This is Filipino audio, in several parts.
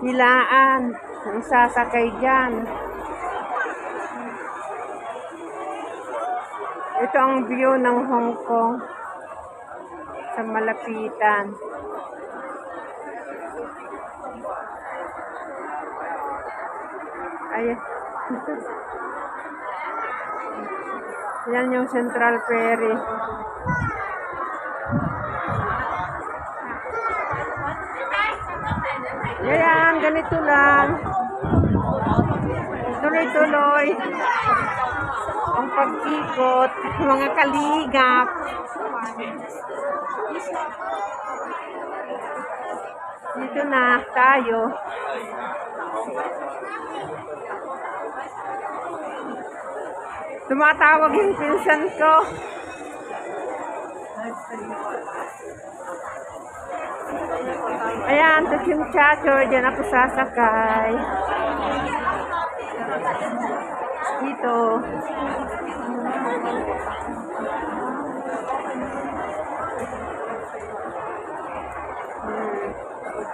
hilaan ng sasakay dyan. Ito ang view ng Hong Kong sa malapitan. Ayan. Yan yung Central Ferry. Ayan, ganito lang. Tuloy-tuloy ang pag-ikot, mga kaligap. Dito na tayo. Tumatawag yung pinsan ko. Ayan, ito yung chacho. Diyan ako sasakay. Dito.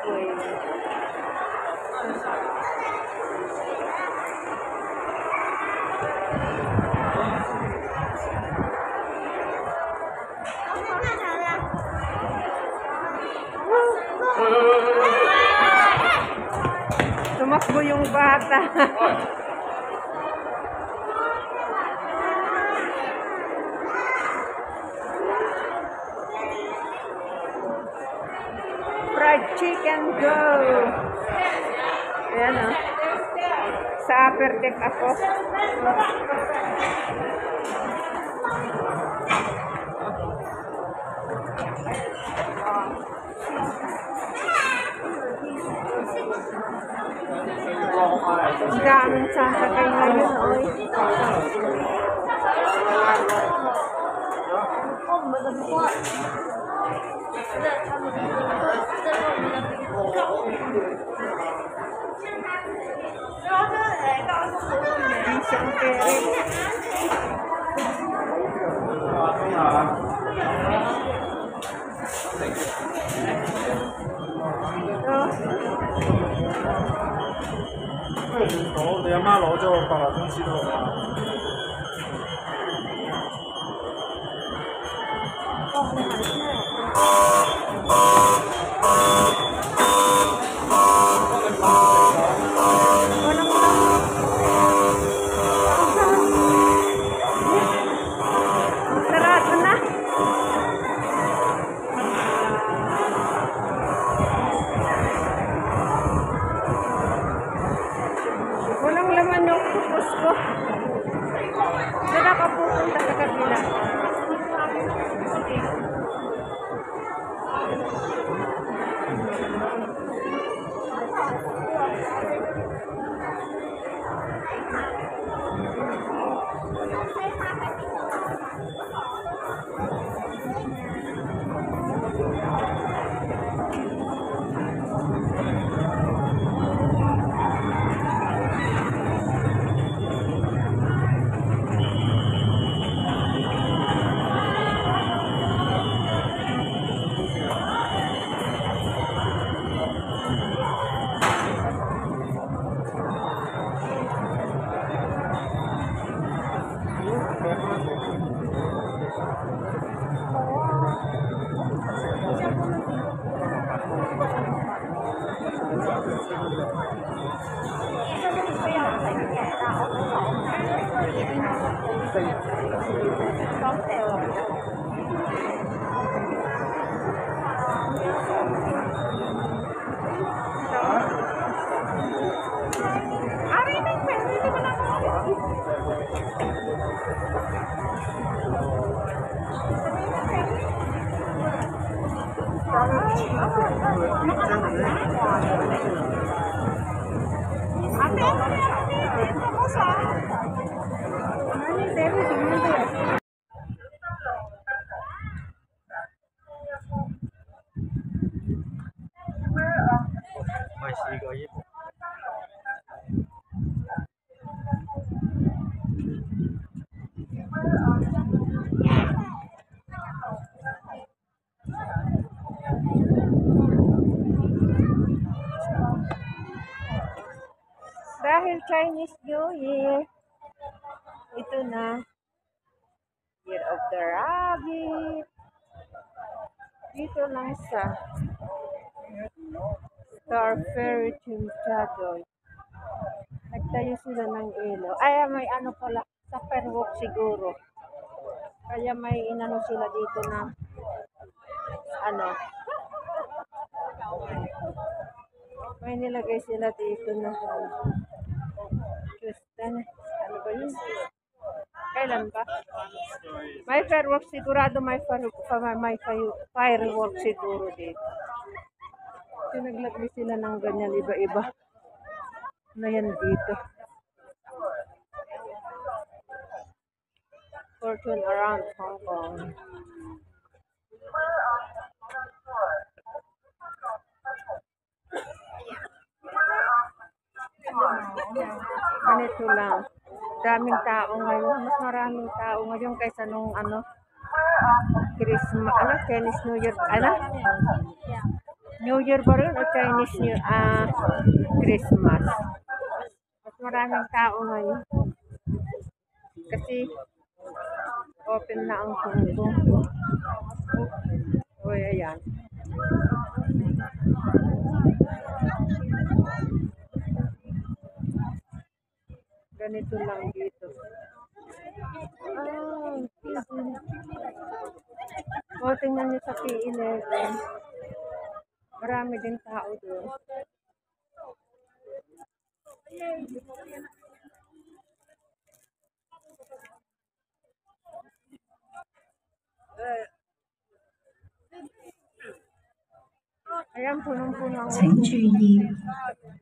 Okay. Tumakbo yung bata. Fried chicken go! Ayan o. Sa upper deck ako. Ang daming sasakay ngayon, oy. Isang ferry.你阿媽攞咗個白蘭公司都好啊。Sarado na. Walang laman yung kupos ko. Doon ako pupunta sa kabila. dahil Chinese New Year, ito na, Year of the Rabbit. Dito lang sa Star Ferry Chimchagoy. Nagtayo sila ng ilaw. Ay, may ano pala, sa Perwalk siguro. Kaya may inano sila dito na, ano, may nilagay sila dito na, Tuesday, ano ba yun? Kailan ba? May fireworks sigurado, fireworks siguro dito. Pinaglagay sila ng ganyan iba-iba na yan dito. Fortune around Hong Kong. Ganito lang. Daming tao ngayon. Mas maraming tao ngayon kaysa nung ano, Christmas, ano, Chinese New Year, ano? New Year ba rin o Chinese New Christmas? Mas maraming tao ngayon. Kasi open na ang Hong Kong. O, ayan. Ganito lang dito. O, tingnan nyo sa P11. Marami din tao doon. Ayan, punong-puno ang 請注意，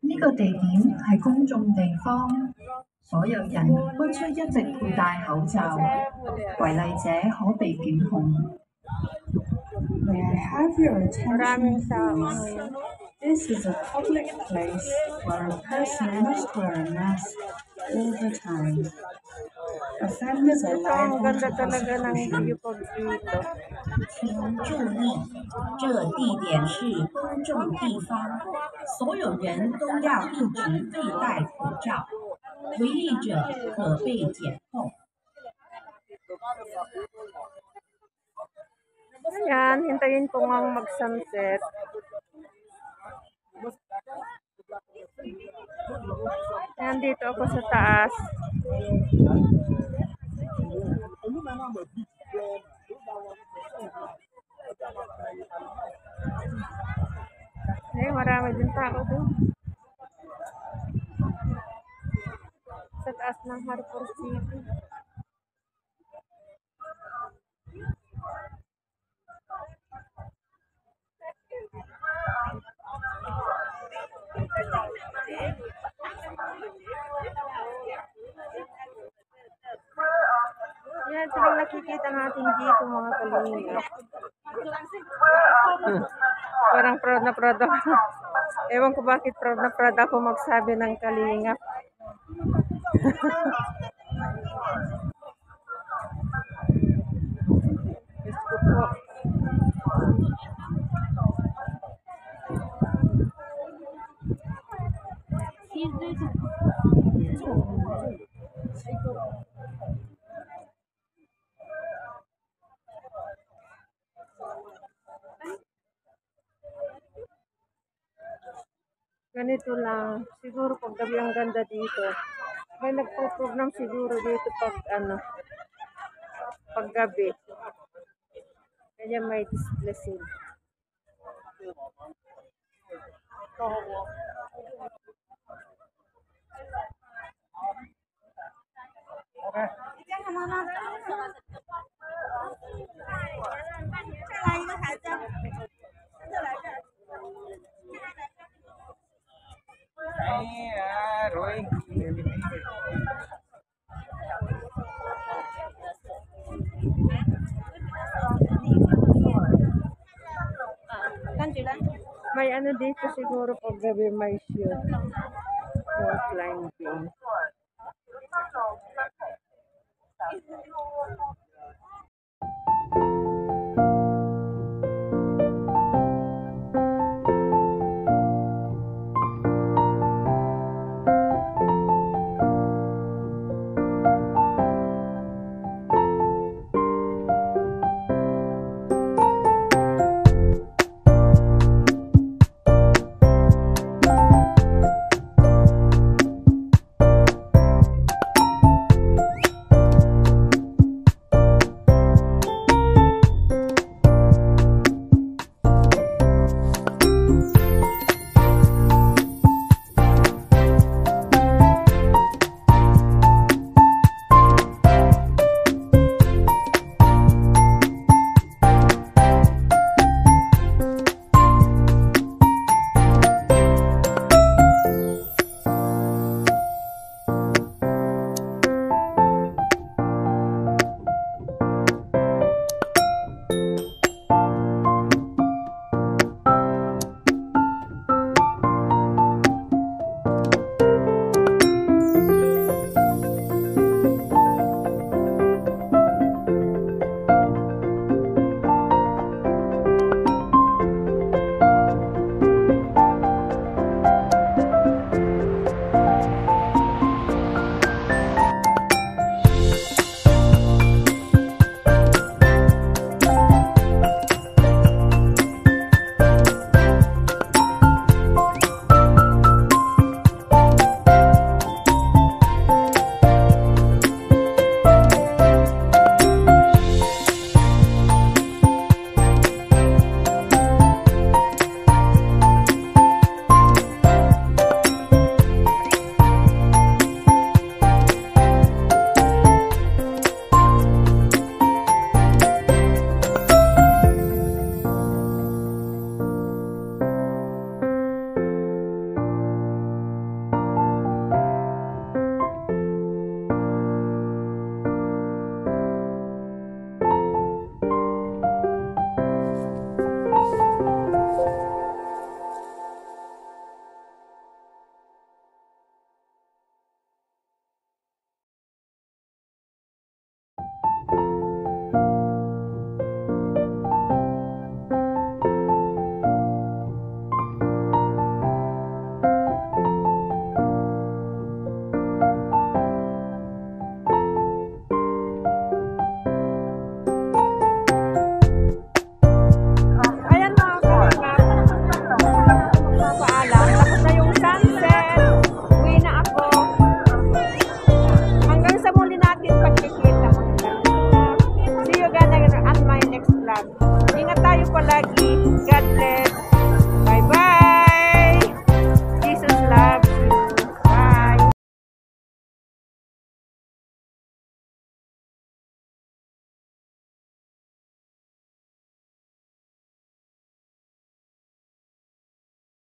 呢個地點係公眾地方，所有人不需一直佩戴口罩，違例者可被檢控。May I have your attention, maraming tao please? ngayon. This is a public place where a person must wear a mask all the time. Offenders are Ito, ang liable ganda to talaga ng prosecution. view pag dito. 请注意，这地点是公众地方，所有人都要一直佩戴口罩，违例者可被检控。 Ayan, hintayin ko nga mag-sunset. Ayan, dito ako sa taas. Ay, marami din tao doon. Sa taas ng Harbour City. Yan, ito lang nakikita natin dito mga kalinga. Parang proud na proud ako. Ewan ko bakit proud na proud ako magsabi ng kalinga. Diyos ko po. Ganito lang. Siguro pag gabi ang ganda dito. May nagpo-program siguro dito pag ano, pag gabi. Kaya may display sila. May ano dito siguro pag gabi may shoot. Yung climbing. God bless.